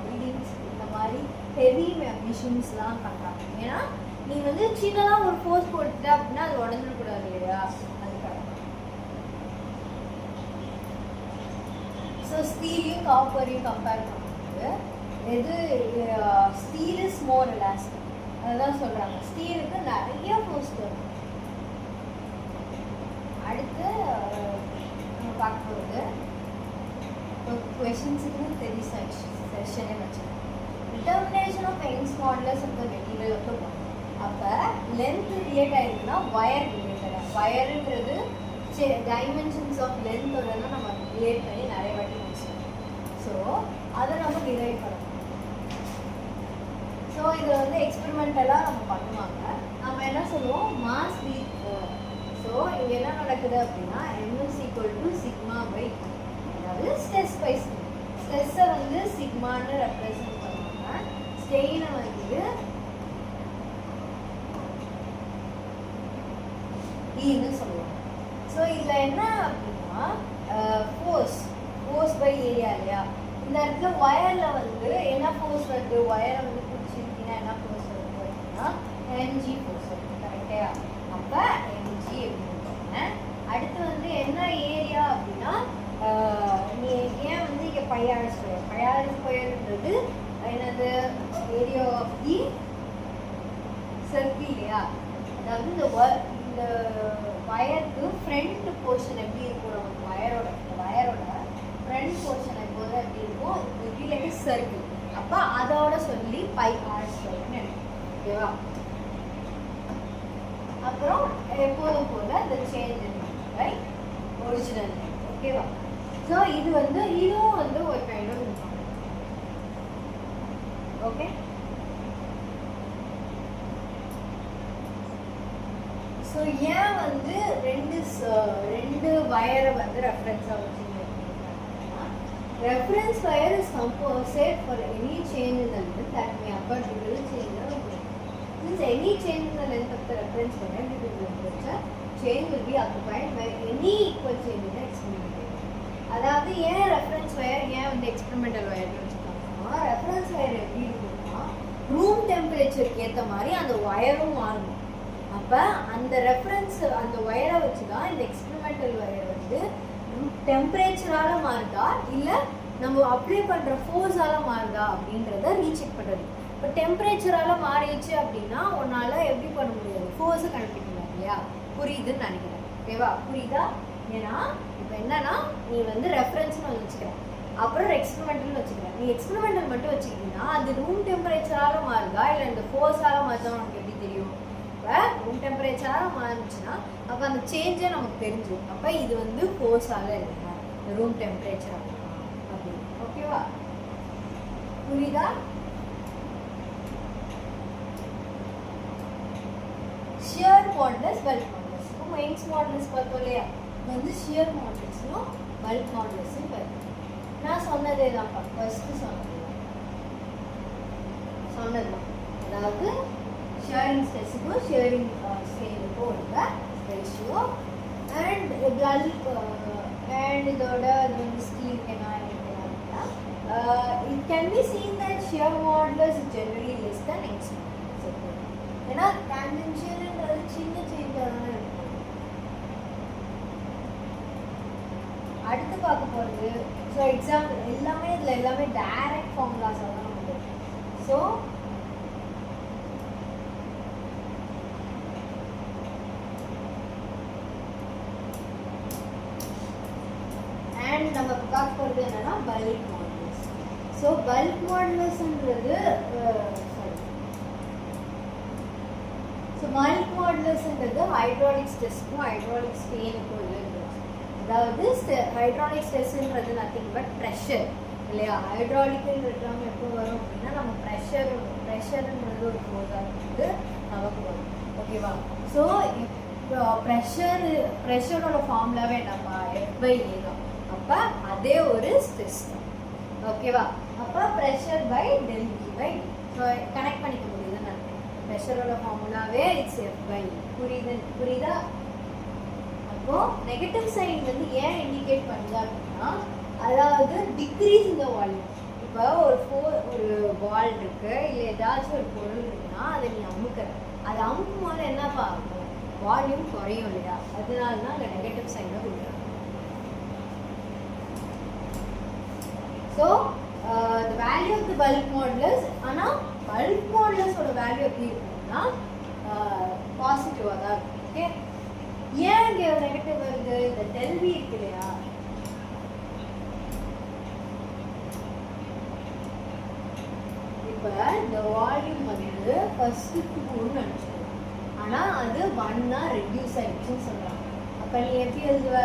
பில்டிங்ஸ், இந்த மாதிரி ஹெவி மிஷின்ஸ்லாம் பண்ணுறாங்க. ஏன்னா நீ வந்து சின்னதாக ஒரு ஃபோர்ஸ் கொடுத்துட்ட அப்படின்னா அது உடஞ்சிடக்கூடாது இல்லையா, அதுக்காக. ஸோ ஸ்டீலையும் காப்பரையும் கம்பேர் பண்ணும்போது எது ஸ்டீல் இஸ் மோர் எலாஸ்டிக், அதுதான் சொல்கிறாங்க. ஸ்டீலுக்கு நிறைய ஃபோர்ஸ் வரும். அடுத்து நம்ம பார்க்க போகிறது கொஷின்ஸுக்கு தெரிய செஷனே வச்சுருக்கோம். Determination of Young's modulus of the material of the body. அப்போ லென்த் ரிலேட் ஆகிருக்குன்னா ஒயர் ரிலேட்டடாக, ஒயருங்கிறது டைமென்ஷன்ஸ் ஆஃப் லென்த்தோட தான் நம்ம ரிலேட் பண்ணி நிறைய வாட்டி முடிச்சோம். ஸோ அதை நம்ம டிரைவ் பண்ணணும். ஸோ இதை வந்து எக்ஸ்பெரிமெண்டலாக நம்ம பண்ணுவாங்க. நம்ம என்ன சொல்லுவோம், மாஸ் வீக். ஸோ இங்கே என்ன நடக்குது அப்படின்னா MS = சிக்மா பை, அதாவது ஸ்ட்ரெஸ் பை ஸ்ட்ரெயின். ஸ்ட்ரெஸ்ஸை வந்து சிக்மான்னு ரெப்ரசன்ட் பண்ணுவாங்க, ஸ்ட்ரெயினை வந்து ஈன்னு சொல்லுவாங்க. ஸோ இதில் என்ன அப்படின்னா ஃபோர்ஸ் பை ஏரியா இல்லையா. இந்த இடத்துல ஒயரில் வந்து என்ன ஃபோர்ஸ் வருது, ஒயரை வந்து பிடிச்சிருக்கீங்கன்னா என்ன ஃபோர்ஸ் வருது அப்படின்னா mg ஃபோர்ஸ் வருது, கரெக்டா? அப்போ mg அப்படின்னு. அடுத்து வந்து என்ன ஏரியா அப்படின்னா நீ ஏன் வந்து இங்கே பையார் ஸ்கொயர்ன்றது என்னது, ஏரியா ஆஃப் தி சர்க்கிள் இல்லையா. அதாவது இந்த வயருக்கு ஃப்ரண்ட் போர்ஷன் எப்படி இருக்கும், நமக்கு வயரோட ஃப்ரண்ட் போர்ஷன் எப்போதும் எப்படி இருக்கும், இப்படி லைக் சர்க்கிள். அப்போ அதோட சொல்லி πr²ன்னு நினைக்கும். ஓகேவா? அப்புறம் எப்போதும் போல இந்த சேஞ்ச் ரைட் ஒரிஜினல். ஓகேவா? ஸோ இது வந்து இதுவும் வந்து ஒரு kind of information. Okay, so ஏன் வந்து ரெண்டு வயரை வந்து ரெஃபரன்ஸாக வச்சுருக்கீங்க? Reference wire is composite for any change in the length that may occur due to the change in the length. Since any change in the length of the reference wire due to the temperature change will be occupied by any equal change in the experimental wire. அதாவது ஏன் ரெஃபரன்ஸ் வயர் ஏன் வந்து எக்ஸ்பெரிமெண்டல் வயர்னு வச்சுருக்காங்கன்னா, ரெஃபரன்ஸ் வயர் எப்படி இருக்குன்னா ரூம் டெம்பரேச்சருக்கு ஏற்ற மாதிரி அந்த ஒயரும் மாறணும். அப்போ அந்த ரெஃபரன்ஸ் அந்த ஒயரை வச்சு தான் இந்த எக்ஸ்பெரிமெண்டல் ஒயர் வந்து டெம்பரேச்சரால் மாறுதா இல்லை நம்ம அப்ளை பண்ணுற ஃபோர்ஸால் மாறுதா அப்படின்றத ரீசெக் பண்ணுறது. இப்போ டெம்பரேச்சரால் மாறிடுச்சு அப்படின்னா உன்னால் எப்படி பண்ண முடியாது, ஃபோர்ஸை கண்டுபிடிக்கலாம் இல்லையா. புரியுதுன்னு நினைக்கிறேன். ஓகேவா? புரியுதா? ஏன்னா இப்போ என்னன்னா நீ வந்து ரெஃபரன்ஸ்னு ஒன்று வச்சுக்கிறேன், அப்புறம் எக்ஸ்பெரிமெண்டல்னு வச்சுக்கிறேன். நீ எக்ஸ்பெரிமெண்டல் மட்டும் வச்சுக்கிட்டீங்கன்னா அது ரூம் டெம்பரேச்சரால் மாறுதா இல்லை இந்த ஃபோர்ஸால் மாறுதா உனக்கு எப்படி தெரியும்? இப்போ ரூம் டெம்பரேச்சராக மாறிச்சுன்னா அப்போ அந்த சேஞ்சே நமக்கு தெரிஞ்சிடும். அப்போ இது வந்து ஃபோர்ஸால் இல்லை, இந்த ரூம் டெம்பரேச்சராக அப்படின்னு. ஓகேவா? புரியுதா? Shear modulus, belt modulus. இப்போ யங்ஸ் மாடுலஸ் பார்த்தோம் இல்லையா, வந்து ஷியர் மாடுலஸும் பல்க் மாடுலஸும் வருது. நான் சொன்னதே தான்ப்பா, ஃபர்ஸ்ட்டு சொன்னதுதான். அதாவது ஷியரிங் ஸ்ட்ரெஸ்ஸுக்கும் ஷியரிங் ஸ்ட்ரெயினுக்கும் உள்ள ரேஷியோ அண்ட் பல்க் அண்ட் இதோட அது வந்து ஸ்டீல் என்ன it can be seen that shear modulus is generally less than x modulus. ஏன்னா டான்ஜென்ஷியல்ன்றது சின்ன சேஞ்சாக தானே இருக்கும். அடுத்து பார்க்க போகிறது ஸோ எக்ஸாம்பிள் எல்லாமே இதில் எல்லாமே டைரக்ட் ஃபார்முலாஸாக தான் நமக்கு. ஸோ அண்ட் நம்ம பார்க்க போகிறது என்னன்னா பல்க் மாடுலஸ். ஸோ பல்க் மாடுலஸ்ன்றது பல்க் மாடுலஸ்ன்றது ஹைட்ராலிக் ஸ்ட்ரெஸ்க்கும் ஹைட்ராலிக் ஸ்ட்ரெயினுக்கும் இருக்குது. அதாவது ஹைட்ராலிக் ஸ்ட்ரெஸ்ன்றது நத்திங் பட் ப்ரெஷர் இல்லையா. ஹைட்ராலிக்ன்றது நம்ம எப்போ வரும் அப்படின்னா நம்ம ப்ரெஷர்ன்றது ஒரு ஃபோர்ஸாக வந்து நமக்கு வரும். ஓகேவா. ஸோ ப்ரெஷரோட ஃபார்முலாவே என்னப்பா F/A தான். அப்போ அதே ஒரு ஸ்ட்ரெஸ் தான். ஓகேவா. அப்போ pressure by ΔV by so connect பண்ணிக்க முடியுதுன்னு நினைக்கிறேன். ப்ரெஷரோட ஃபார்முலாவே இட்ஸ் F/A. புரியுதா. அப்போ நெகட்டிவ் சைன் வந்து ஏன் இண்டிகேட் பண்ணுது அப்படின்னா அதாவது டிக்ரீஸ் இந்த வால்யூம். இப்போ ஒரு பால் இருக்கு இல்லை ஏதாச்சும் ஒரு பொருள் இருக்குன்னா அதை நீ அமுக்கிற, அதை அமுக்கும் போது என்னப்பா ஆகும், வால்யூம் குறையும் இல்லையா. அதனால தான் அங்கே நெகட்டிவ் சைனை கொடுக்குறாங்க. So the value of the bulk modulus, ஆனால் பல்க் மாடுலஸோட வேல்யூ எப்படி இருக்குன்னா பாசிட்டிவாக தான் இருக்கும். ஓகே. ஏன் இங்கே நெகட்டிவ் வருது, இந்த ΔV இருக்கு இல்லையா. இப்போ இந்த வால்யூம் வந்து ஃபர்ஸ்ட் 2ன்னு நினச்சிக்கணும், ஆனால் அது 1 ரெடியூஸ் ஆகிடுச்சுன்னு சொல்கிறாங்க. அப்போ நீ எப்படி எழுதுவ,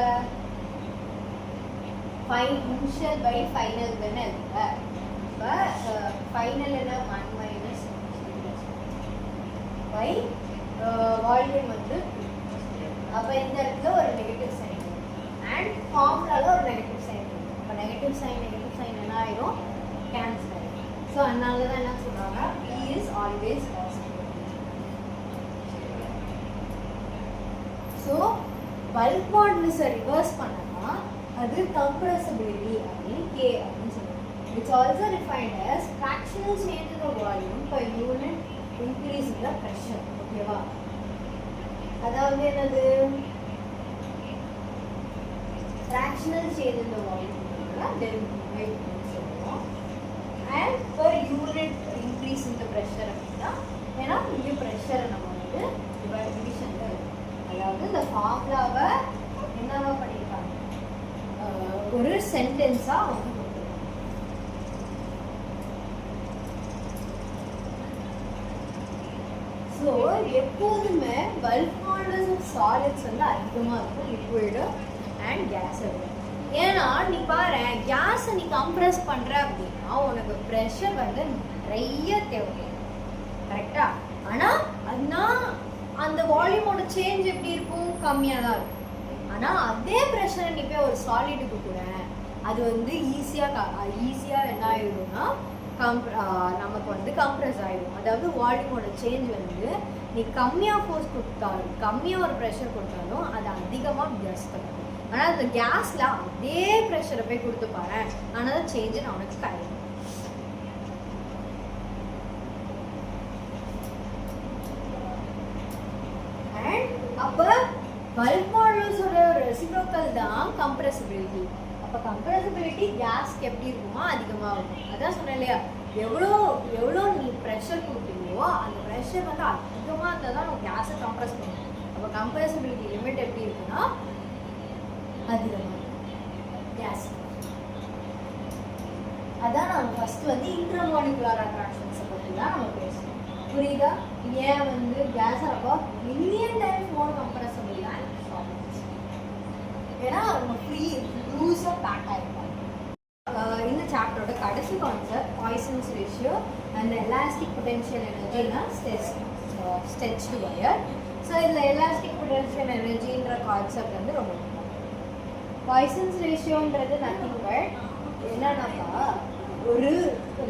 இனிஷியல் பை ஃபைனல் தானே எழுதுவ. இப்போ ஃபைனல் என்ன 1 மைனஸ் பை வால்யூம் வந்து 2. அப்போ இந்த இடத்துல ஒரு நெகட்டிவ் சைன் அண்ட் ஃபார்முலாவில் ஒரு நெகட்டிவ் சைன் இருக்குது. இப்போ நெகட்டிவ் சைன் என்ன ஆயிரும், கேன்சல் ஆகிடும். ஸோ அதனால தான் என்ன சொல்கிறாங்க, P is always positive. So bulk மாடுலஸை ரிவர்ஸ் பண்ணனா அது கம்ப்ரஸபிலிட்டி அப்படின்னு K அப்படின்னு சொல்லுவாங்க. It's also defined as fractional change in the volume per unit increase in the pressure. ஓகேவா. அதாவது என்னது, fractional change in the volume சொல்லுவோம். And per unit increase in the pressure அப்படின்னா ஏன்னா இங்கே ப்ரெஷரை நம்ம வந்து டிவிஷன்ல இருக்கும். அதாவது இந்த ஃபார்முலாவை என்னவா பண்ணியிருக்காங்க, ஒரு சென்டென்ஸாக வந்து கொடுத்துருக்காங்க. ஸோ எப்போதுமே பல்க் மாடுலஸ் ஆஃப் சாலிட்ஸ் வந்து அதிகமாக இருக்கும் லிக்விடு அண்ட் கேஸை விட. ஏன்னா நீ பாரு, கேஸை நீ கம்ப்ரெஸ் பண்ணுற அப்படின்னா உனக்கு ப்ரெஷர் வந்து நிறைய தேவைப்படும், கரெக்டா. ஆனால் அதுதான் அந்த வால்யூமோட சேஞ்ச் எப்படி இருக்கும், கம்மியாக தான் இருக்கும். ஆனால் அதே ப்ரெஷரை நீ போய் ஒரு சாலிடுக்கு கூட அது வந்து ஈஸியாக என்ன ஆகிடும்னா நமக்கு வந்து கம்ப்ரெஸ் ஆகிடும். அதாவது வால்யூமோட சேஞ்ச் வந்து நீ கம்மியாக ஃபோர்ஸ் கொடுத்தாலும் கம்மியாக ஒரு ப்ரெஷர் கொடுத்தாலும் அது அதிகமாக கேஸ் தரும். ஆனால் அந்த கேஸில் அதே ப்ரெஷரை போய் கொடுத்து பாரு, ஆனால் தான் சேஞ்சு அவனுக்கு கிடைக்கும். அண்ட் அப்போ பல்க் மாடுலஸோட ரெசிப்ரோக்கல் தான் கம்ப்ரெசிபிலிட்டி. அப்போ கம்ப்ரெசிபிலிட்டி கேஸ்க்கு எப்படி இருக்குமோ அதிகமாக இருக்கும். அதான் சொன்னேன் இல்லையா, எவ்வளோ நீ ப்ரெஷர் கொடுப்பீங்களோ அந்த ப்ரெஷர் வந்து அதிகமாக இருந்தால் தான் நம்ம கேஸை கம்ப்ரெஸ் பண்ணுவோம். அப்போ கம்ப்ரெசிபிலிட்டி லிமிட் எப்படி இருக்குன்னா அதிகமாக கேஸ். அதான் நம்ம ஃபர்ஸ்ட் வந்து இன்ட்ராமாலிகுலர் அட்ராக்ஷன்ஸை பற்றி தான் நம்ம பேசணும். புரியுதா. ஏன் வந்து கேஸ் அப்போ மில்லியன் டைம்ஸ் மோர் கம்ப்ரெசபிள் தான் சாலிட்ஸ். ஏன்னா நம்ம ஃப்ரீ லூஸாக பேக் ஆகிருப்பாங்க. இந்த சாப்டரோட கடைசி concept Poisson's ratio and elastic potential எனர்ஜினா ஸ்ட்ரெச்டு வயர். ஸோ இதில் எலாஸ்டிக் பொட்டென்ஷியல் எனர்ஜின்ற கான்செப்ட் வந்து ரொம்ப பாய்சன்ஸ் ரேஷியோன்றது நத்திங் பட் என்னன்னாக்கா ஒரு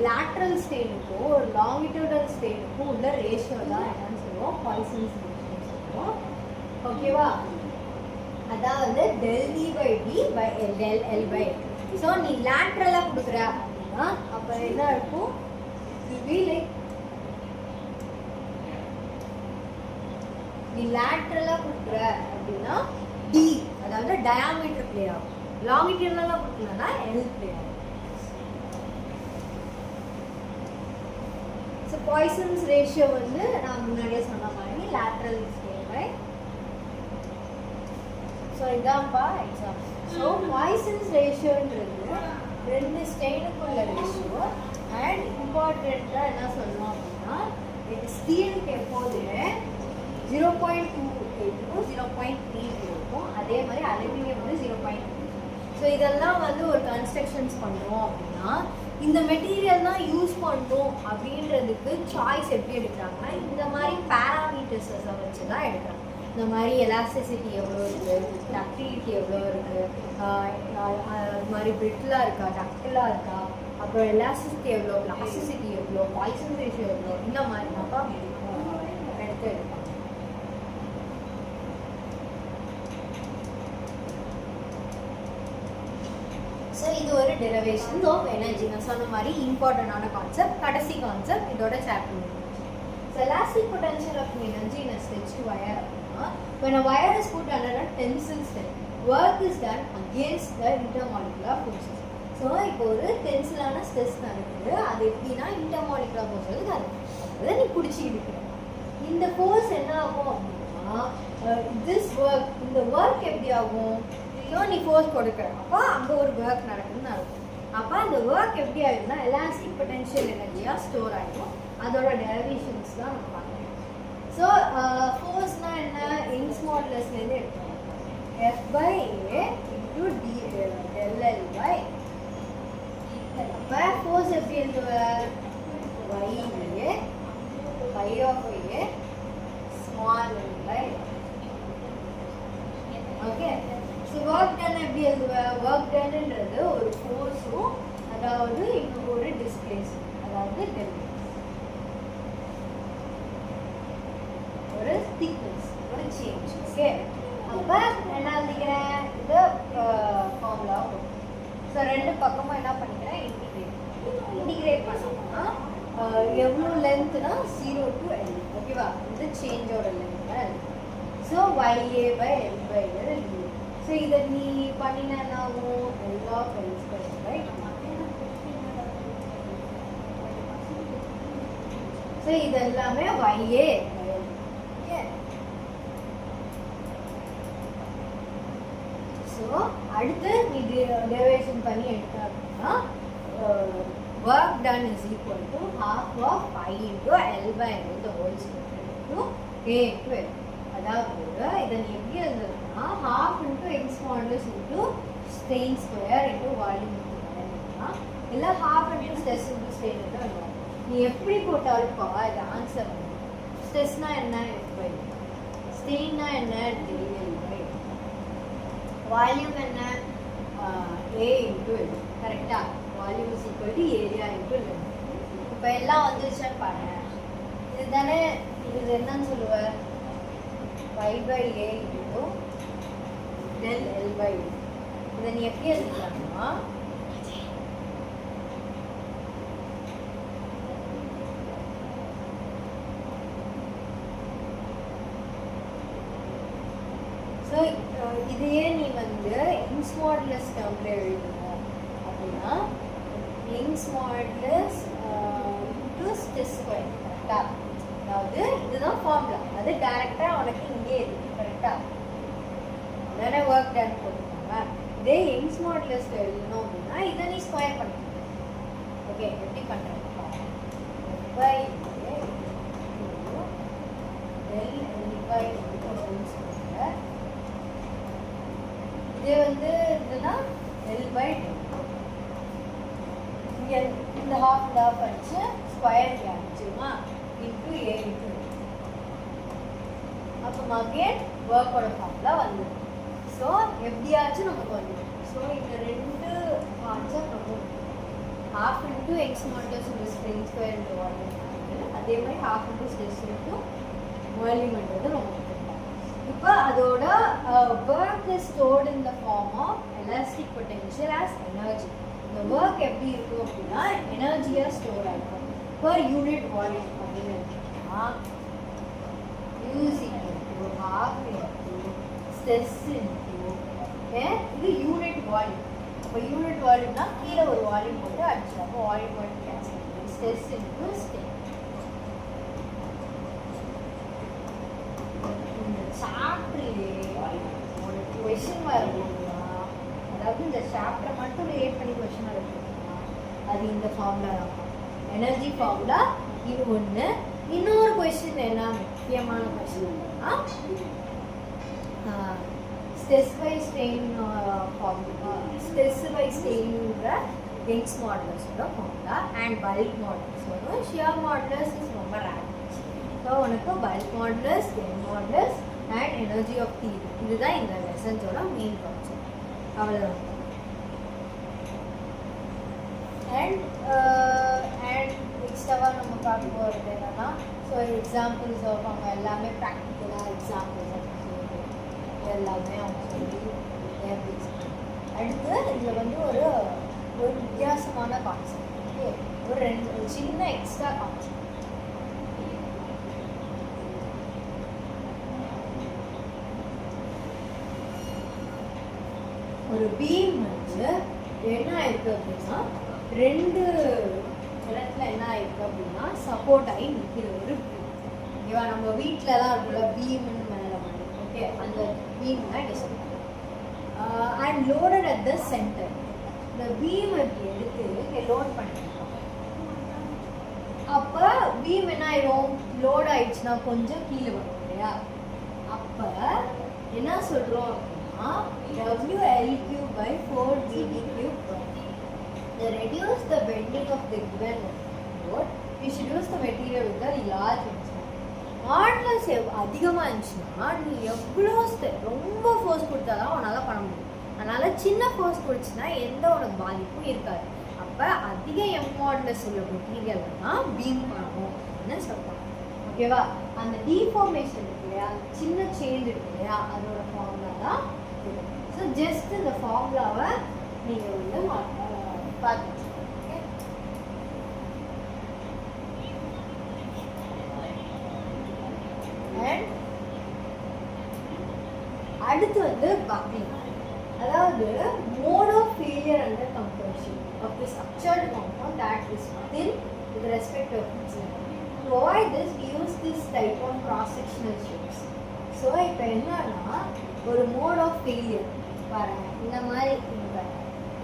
லேட்ரல் ஸ்டெயினுக்கும் ஒரு லாங்கிடியூடல் ஸ்டெயினுக்கும் உள்ள ரேஷியோ தான் என்னன்னு சொல்லுவோம் பாய்சன்ஸ் ரேஷியோ சொல்லுவோம். ஓகேவா? அதாவது del v by d by del l by l. So நீ லேட்ரலாக கொடுக்குற அப்படின்னா அப்போ என்ன இருக்கும்? நீ லேட்ரலாக கொடுக்குற அப்படின்னா d அதாவது டயாமீட்டர் பிளே ஆகும். லாங்கிடியூடலாக கொடுக்கலன்னா l பிளே ஆகும். ஸோ பாய்சன்ஸ் ரேஷியோ வந்து நான் முன்னாடியே சொன்ன மாதிரி லேட்ரல் ஸ்கேல் பை. ஸோ இதான்ப்பா எக்ஸாம்பிள். ஸோ பாய்சன்ஸ் ரேஷியோன்றது ரெண்டு ஸ்டெயினுக்குள்ள ரேஷியோ அண்ட் இம்பார்ட்டண்ட்டாக என்ன சொல்லணும் அப்படின்னா ஸ்டீலுக்கு எப்போதுமே 0.28 to 0.3 இருக்கும். அதே மாதிரி அலுமினியம் வந்து 0.3. ஸோ இதெல்லாம் வந்து ஒரு கன்ஸ்ட்ரக்ஷன்ஸ் பண்ணுறோம் அப்படின்னா இந்த மெட்டீரியல் தான் யூஸ் பண்ணுறோம் அப்படின்றதுக்கு சாய்ஸ் எப்படி எடுக்கிறாங்கன்னா இந்த மாதிரி பேராமீட்டர்ஸை வச்சு தான் எடுக்கிறாங்க. இந்த மாதிரி எலாஸ்டிசிட்டி எவ்வளோ இருக்குது, டக்டிலிட்டி எவ்வளோ இருக்குது, அது மாதிரி பிரிட்டிலாக இருக்கா, டக்டிலாக இருக்கா, அப்புறம் எலாஸ்டிசிட்டி எவ்வளோ, பிளாஸ்டிசிட்டி எவ்வளோ, பாய்சன் ரேஷியோ எவ்வளோ, இந்த மாதிரி தான் எடுத்து எடுப்பாங்க. ஸோ இது ஒரு டெரிவேஷன்ஸ் ஆஃப் எனர்ஜி. நான் சொன்ன மாதிரி இம்பார்ட்டண்டான கான்செப்ட். கடைசி கான்செப்ட் இதோட chapter. So elastic potential of energy in a stretched wire அப்படின்னா when a wire is put under a tensile stress work is done against the intermolecular forces. So இப்போ ஒரு டென்சிலான ஸ்ட்ரெஸ் நடக்குது. அது எப்படின்னா இன்டர்மாலிகுலர் ஃபோர்ஸஸ் அதை நீ பிடிச்சிக்கிட்டு இந்த ஃபோர்ஸ் என்ன ஆகும் அப்படின்னா திஸ் ஒர்க் இந்த ஒர்க் எப்படி ஆகும்? நீ ஃபோர்ஸ் கொடுக்குற அப்போ அங்கே ஒரு ஒர்க் நடக்குதுன்னு இருக்கும். அப்போ அந்த ஒர்க் எப்படி ஆகிடும்னா எலாஸ்டிக் பொட்டன்ஷியல் எனர்ஜியாக ஸ்டோர் ஆகிடும். அதோட டெரிவேஷன்ஸ் தான் நம்ம பார்க்கணும். ஸோ ஃபோர்ஸ்னால் என்ன? யங்ஸ் மாடுலஸ்லேருந்து எடுக்கணும். F by A into del L by. அப்போ ஃபோர்ஸ் எப்படி எழுதுவ? YA pi of A small l by. Okay. So work done எப்படி எழுதுவ? ஒர்க் டன்ன்றது ஒரு ஃபோர்ஸும் அதாவது இன்னும் ஒரு டிஸ்பிளேஸ்மெண்ட் அதாவது டெலிவரி ஒரு திக்னஸ் ஒரு சேஞ்ச். ஓகே. அப்போ என்ன எழுதிக்கிறேன்? இது ஃபார்முலா. ஸோ ரெண்டு பக்கமும் என்ன பண்ணிக்கிறேன்? இன்டிகிரேட் பண்ணோம்னா எவ்வளோ லென்த்னா 0 to L. ஓகேவா? இது சேஞ்சோட length. So YA by L by L. So இதை நீ பண்ணினாவும் L of L square by 2. So இது எல்லாமே YA by L. Okay. So அடுத்து நீ டெரிவேஷன் பண்ணி எடுத்த அப்படின்னா work done is equal to half of pi into L by L the whole square into A into L. அதாவது இதை நீ எப்படி எழுதுறதுன்னா half into x modulus into strain square into volume square இல்லை half into stress into strain into எழுதுவோம். நீ எப்படி போட்டாலும்ப்பா இது ஆன்சர் வந்து ஸ்ட்ரெஸ்னா என்ன? F by ஸ்ட்ரெயின்னா என்ன? del by. வால்யூம் என்ன? A into L. கரெக்டா? Volume is equal to area into length. இப்போ எல்லாம் வந்துருச்சான்னு பாருங்க. இதுதானே இது என்னன்னு சொல்லுவ? pi by A into del L by A. இதை நீ எப்படி எழுதிக்கலாம்னா ஸோ இதையே நீ வந்து யங்ஸ் மாடுலஸ் டேர்மில் எழுதணும் அப்படின்னா Young's modulus to stress square. கரெக்டா? அதாவது இதுதான் ஃபார்முலா. அது டைரக்டாக உனக்கு இங்கே இருக்கு. கரெக்டா? அதானே ஒர்க் டன் போட்டுருக்காங்க. இதே யங்ஸ் மாடுலஸ் எழுதணும் அப்படின்னா இதை நீ ஸ்கொயர் பண்ணிக்கணும். ஓகே. எப்படி பண்ணுறேன்? by del L by square. இது வந்து இதுனா L by இங்கே இந்த half அடிச்சு ஸ்கொயர் அடிச்சுமா into A into அப்போ அகேன் ஒர்க்கோட ஃபார்முலா வந்துடும். ஸோ எப்படியாச்சும் நமக்கு வந்துடும். ஸோ இந்த ரெண்டு பார்ட்ஸை promote half into x modulus into strength square into volume அதே மாதிரி half into stress into volume என்றது நம்ம கொடுத்துருக்கோம். இப்போ அதோட work is stored in the form of elastic potential as energy. இந்த work எப்படி இருக்கும் அப்படின்னா எனர்ஜியாக ஸ்டோர் ஆகிடும் per unit volume அப்படின்னு எடுத்துக்கிட்டோம்னா use into half into stress into இது யூனிட் வால்யூம். இப்போ யூனிட் வால்யூம்னா கீழே ஒரு வால்யூம் போட்டு அடிச்சிடும். அப்போ வால்யூம் வால்யூம் கேன்சல் பண்ணி ஸ்ட்ரெஸ் இன்டு ஸ்ட்ரெயின். இந்த சாப்டர்லேயே ஒரு கொஷின் வருதுன்னா அதாவது இந்த சாப்டரை மட்டும் ரிலேட் பண்ணி கொஷின் வருதுன்னா அது இந்த ஃபார்முலா தான். எனர்ஜி ஃபார்முலா இது ஒன்று. இன்னொரு கொஷின் என்ன முக்கியமான கொஷின்னா stress by strain formula, stress by strain Young's modulus formula and bulk modulus. So shear modulus is ரொம்ப rare. So உனக்கு bulk modulus, strain modulus and energy of theory. இதுதான் இந்த லெசன்ஸோட மெயின் கான்செப்ட். அவ்வளவுதான். and எக்ஸ்ட்ராவா நம்ம பார்க்க போகிறது என்னன்னா ஸோ எக்ஸாம்பிள்ஸ் அவங்க எல்லாமே ப்ராக்டிக்கலாக எக்ஸாம்பிள்ஸ் எல்லாமே அவங்க சொல்லி அடுத்து இதில் வந்து ஒரு வித்தியாசமான கான்செப்ட். ஓகே, ஒரு சின்ன எக்ஸ்ட்ரா கான்செப்ட். ஒரு பீம் வந்து என்ன ஆயிருக்கு அப்படின்னா ரெண்டு இடத்துல என்ன ஆயிருக்கு அப்படின்னா சப்போர்ட் ஆகி நிற்கிற ஒரு ஓகேவா. நம்ம வீட்டிலலாம் இருக்குல்ல பீம்னு மேலே மாதிரி. ஓகே, அந்த பீம் தான் இங்கே சொல்லுவாங்க. And loaded at the centre. இந்த பீம் இப்படி எடுத்து இங்கே லோட் பண்ணிருக்கோம். அப்போ பீம் என்ன ஆயிடும், லோட் ஆயிடுச்சுன்னா கொஞ்சம் கீழே வரும் இல்லையா. அப்போ என்ன சொல்கிறோம் அப்படின்னா WL³ by 4BD³. To reduce the bending of the given load, we should use the material with the large instrument. Modulus அதிகமாக இருந்துச்சுன்னா நீ எவ்வளோ ரொம்ப ஃபோர்ஸ் கொடுத்தா தான் உன்னால் பண்ண முடியும். அதனால் சின்ன ஃபோர்ஸ் கொடுச்சுன்னா எந்த உனக்கு பாதிப்பும் இருக்காது. அப்போ அதிக மாடலஸ் உள்ள மெட்டீரியல்லாம் பீம் பண்ணணும் அப்படின்னு சொல்கிறாங்க. ஓகேவா. அந்த டீஃபார்மேஷன் இருக்கு இல்லையா, சின்ன சேஞ்ச் இருக்கு இல்லையா, அதோட ஃபார்முலா தான். ஸோ ஜஸ்ட் இந்த ஃபார்முலாவை நீங்கள் வந்து பார்த்து அடுத்து வந்து பக்லிங். அதாவது mode of failure under compression of the structured compound that is within with respect of its length. To avoid this we use this type of cross sectional shapes. So இப்போ என்னன்னா ஒரு மோட் ஆஃப் ஃபெயிலியர் பாருங்க, இந்த மாதிரி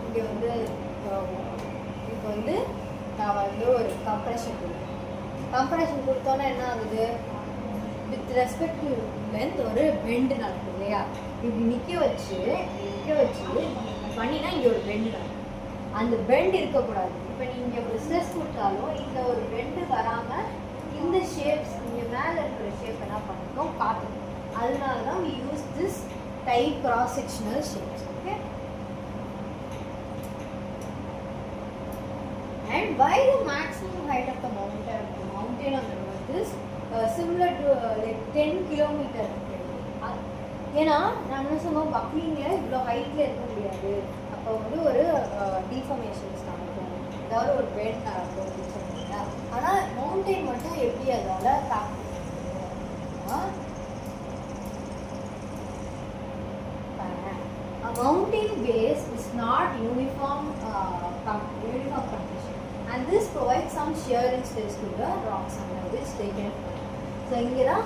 இங்கே வந்து இப்போ வந்து நான் வந்து ஒரு கம்ப்ரெஷன் கொடுத்தோன்னா என்ன ஆகுது, வித் ரெஸ்பெக்ட் டு லென்த் ஒரு பெண்டு நடக்குது இல்லையா. இப்படி நிற்க வச்சு பண்ணினா இங்கே ஒரு பெண்டு நடக்கும். அந்த பெண்ட் இருக்கக்கூடாது. இப்போ நீங்கள் ஒரு ஸ்ட்ரெஸ் கொடுத்தாலும் இந்த ஒரு பெண்டு வராமல் இந்த ஷேப்ஸ் இங்கே மேலே இருக்கிற ஷேப் என்ன பண்ணிட்டோம் காட்டணும். அதனால தான் we use this type cross sectional shapes. Okay, and why the maximum height of the mountain on the earth is similar to like 10 kilometer. ஏன்னா நான் என்ன சொன்னோம், பக்லிங்கில் இவ்வளோ ஹைட்டில் இருக்க முடியாது. அப்போ வந்து ஒரு டீஃபர்மேஷன்ஸ் நடக்கும், ஏதாவது ஒரு பெண்ட் நடக்கும் அப்படின்னு சொன்னீங்க. ஆனால் மவுண்டைன் மட்டும் எப்படி அதால் தாக்கும். A mountain base is not uniform condition, and this provides some shearing stress to the rocks under which they can fall. So இங்கே தான்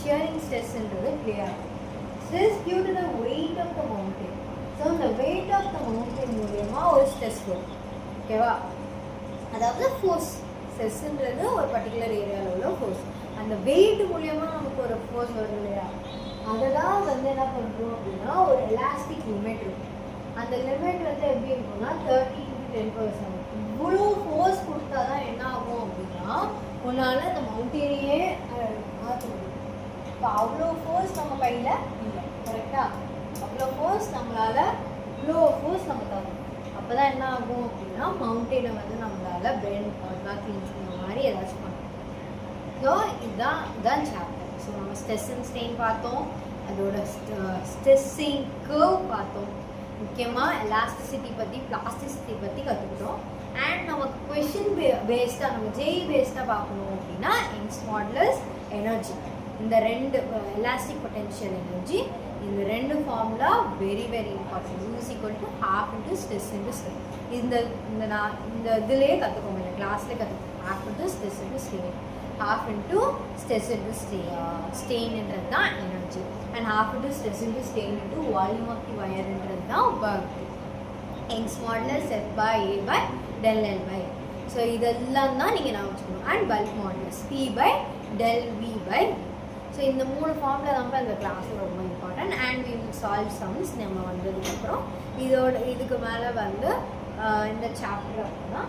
shearing stress என்றது clear. Stress due to the weight of the mountain. So the weight of the mountain மூலமா ஒரு stress வரும். ஓகேவா. அதாவது ஃபோர்ஸ் ஸ்ட்ரெஸ்ன்றது ஒரு பர்டிகுலர் ஏரியாவில் உள்ள ஃபோர்ஸ். அந்த வெயிட் மூலமா நமக்கு ஒரு ஃபோர்ஸ் வருது இல்லையா. அதெல்லாம் வந்து என்ன பண்ணுறோம் அப்படின்னா ஒரு எலாஸ்டிக் லிமிட் இருக்கும். அந்த லிமிட் வந்து எப்படி இருக்கும்னா 30 to 10%. இவ்வளோ ஃபோர்ஸ் கொடுத்தா தான் என்ன ஆகும் அப்படின்னா உன்னால் அந்த மவுண்டனையே மாற்ற முடியும். இப்போ அவ்வளோ ஃபோர்ஸ் நம்ம கையில் இல்லை, கரெக்டாக. அவ்வளோ ஃபோர்ஸ் நம்மளால் அவ்வளோ ஃபோர்ஸ் நம்ம தரணும். அப்போ தான் என்ன ஆகும் அப்படின்னா மவுண்டெயினை வந்து நம்மளால் பெண்ட் பண்ணலாம், க்ளீன் பண்ண மாதிரி ஏதாச்சும் பண்ணணும். ஸோ இதுதான் சாப்டர். ஸோ நம்ம ஸ்ட்ரெஸ் அண்ட் ஸ்ட்ரெயின் பார்த்தோம், அதோட ஸ்ட்ரெஸ்ஸிங் கர்வ் பார்த்தோம், முக்கியமாக எலாஸ்டிசிட்டி பற்றி பிளாஸ்டிசிட்டி பற்றி கற்றுக்கிட்டோம். அண்ட் நமக்கு கொஷின் பேஸ்டாக நம்ம ஜேஇ பேஸ்டாக பார்க்கணும் அப்படின்னா யங்ஸ் மாடுலஸ் எனர்ஜி, இந்த ரெண்டு எலாஸ்டிக் பொட்டென்ஷியல் எனர்ஜி, இந்த ரெண்டு formula very very important. Use equal to half into stress into strain. இந்த இதுலேயே கற்றுக்கோங்க, இந்த கிளாஸ்லேயே கற்றுக்கோங்க. Half into stress into strain, half into stress into strain என்றது தான் energy, and half into stress into strain into volume of the wire என்றது தான் work. Young's modulus F by A by del L by. So இதெல்லாம் தான் நீங்கள் நான் வச்சுக்கணும். And bulk modulus P by del V by. So இந்த 3 ஃபார்மில் தான் இந்த கிளாஸில் ரொம்ப important. And we will solve sums நம்ம வந்ததுக்கப்புறம் இதுக்கு மேலே வந்து இந்த சாப்டர் அப்படின்னா